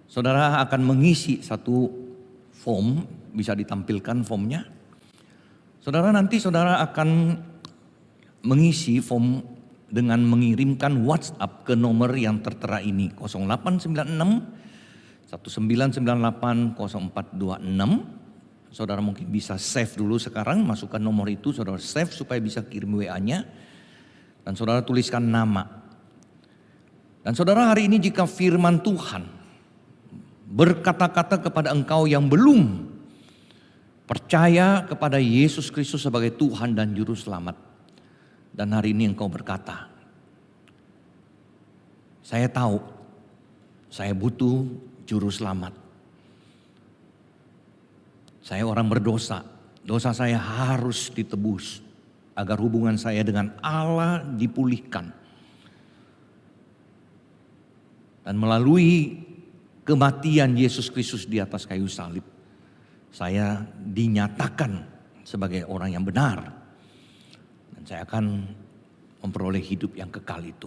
Saudara akan mengisi satu form, bisa ditampilkan formnya. Saudara, nanti saudara akan mengisi form dengan mengirimkan WhatsApp ke nomor yang tertera ini, 0896 1998 0426. Saudara mungkin bisa save dulu sekarang, masukkan nomor itu, saudara save supaya bisa kirim WA-nya. Dan saudara tuliskan nama. Dan saudara, hari ini jika firman Tuhan berkata-kata kepada engkau yang belum percaya kepada Yesus Kristus sebagai Tuhan dan Juru Selamat. Dan hari ini engkau berkata, saya tahu saya butuh Juru Selamat. Saya orang berdosa, dosa saya harus ditebus agar hubungan saya dengan Allah dipulihkan. Dan melalui kematian Yesus Kristus di atas kayu salib, saya dinyatakan sebagai orang yang benar. Dan saya akan memperoleh hidup yang kekal itu.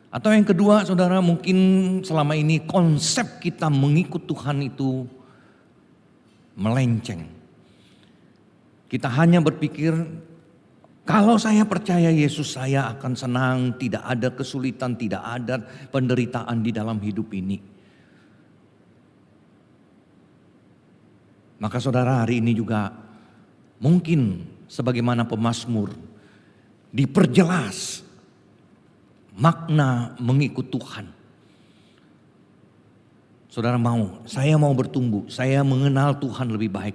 Atau yang kedua, saudara, mungkin selama ini konsep kita mengikut Tuhan itu melenceng. Kita hanya berpikir, kalau saya percaya Yesus, saya akan senang, tidak ada kesulitan, tidak ada penderitaan di dalam hidup ini. Maka saudara, hari ini juga mungkin sebagaimana pemazmur diperjelas makna mengikut Tuhan. Saudara saya mau bertumbuh, saya mengenal Tuhan lebih baik.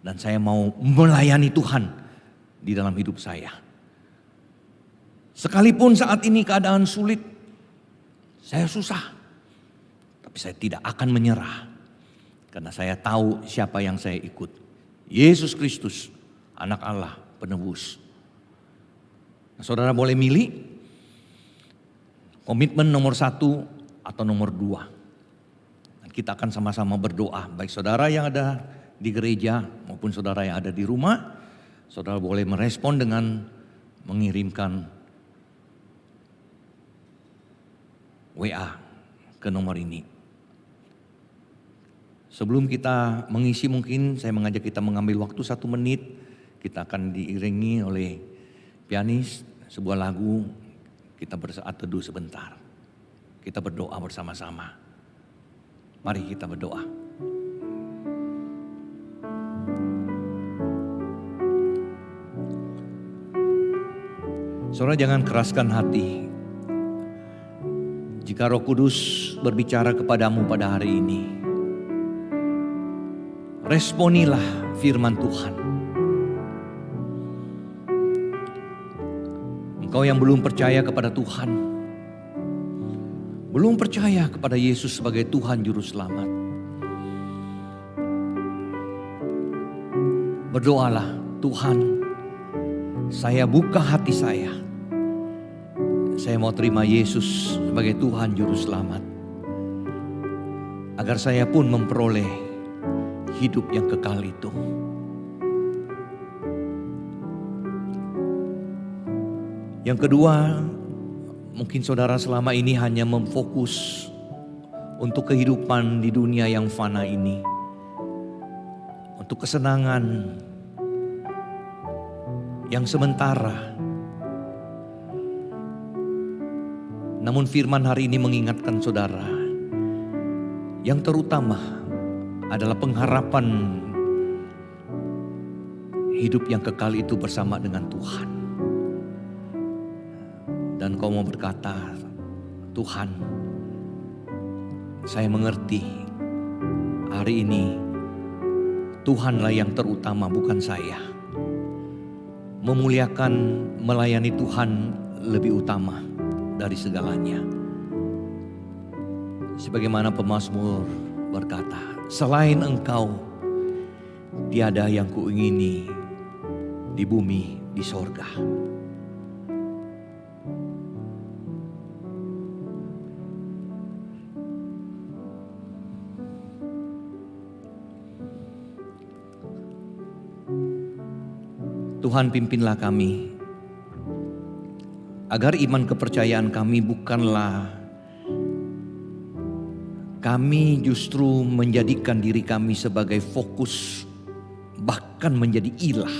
Dan saya mau melayani Tuhan di dalam hidup saya. Sekalipun saat ini keadaan sulit, saya susah. Tapi saya tidak akan menyerah. Karena saya tahu siapa yang saya ikut. Yesus Kristus, anak Allah, penebus. Nah, saudara boleh milih komitmen nomor 1 atau nomor 2. Kita akan sama-sama berdoa, baik saudara yang ada di gereja maupun saudara yang ada di rumah. Saudara boleh merespon dengan mengirimkan WA ke nomor ini. Sebelum kita mengisi, mungkin saya mengajak kita mengambil waktu 1 menit. Kita akan diiringi oleh pianis sebuah lagu. Kita bersaat teduh sebentar. Kita berdoa bersama-sama. Mari kita berdoa. Saudara jangan keraskan hati. Jika Roh Kudus berbicara kepadamu pada hari ini, responilah firman Tuhan. Engkau yang belum percaya kepada Tuhan, belum percaya kepada Yesus sebagai Tuhan Juru Selamat, berdoalah, Tuhan, saya buka hati saya. Saya mau terima Yesus sebagai Tuhan Juru Selamat, agar saya pun memperoleh hidup yang kekal itu. Yang kedua, mungkin saudara selama ini hanya memfokus untuk kehidupan di dunia yang fana ini, untuk kesenangan yang sementara. Namun firman hari ini mengingatkan saudara, yang terutama adalah pengharapan hidup yang kekal itu bersama dengan Tuhan. Dan kau mau berkata, Tuhan, saya mengerti hari ini Tuhanlah yang terutama, bukan saya. Memuliakan, melayani Tuhan lebih utama dari segalanya. Sebagaimana pemazmur berkata, selain Engkau tiada yang kuingini di bumi, di sorga. Tuhan, pimpinlah kami, agar iman kepercayaan kami bukanlah kami justru menjadikan diri kami sebagai fokus, bahkan menjadi ilah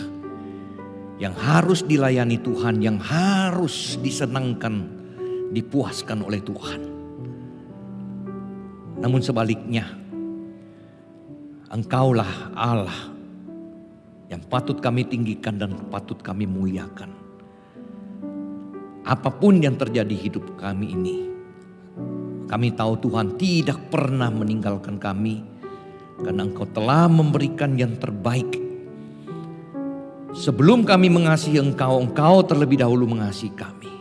yang harus dilayani Tuhan, yang harus disenangkan, dipuaskan oleh Tuhan. Namun sebaliknya, Engkaulah Allah yang patut kami tinggikan dan patut kami muliakan. Apapun yang terjadi hidup kami ini, kami tahu Tuhan tidak pernah meninggalkan kami, karena Engkau telah memberikan yang terbaik. Sebelum kami mengasihi Engkau, Engkau terlebih dahulu mengasihi kami.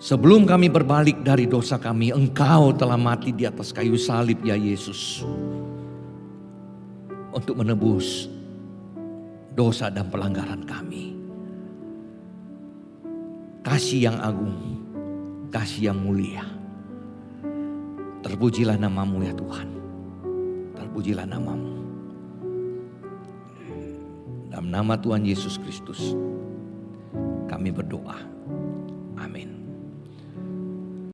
Sebelum kami berbalik dari dosa kami, Engkau telah mati di atas kayu salib, ya Yesus, untuk menebus dosa dan pelanggaran kami. Kasih yang agung, kasih yang mulia. Terpujilah namamu ya Tuhan. Terpujilah namamu. Dalam nama Tuhan Yesus Kristus kami berdoa.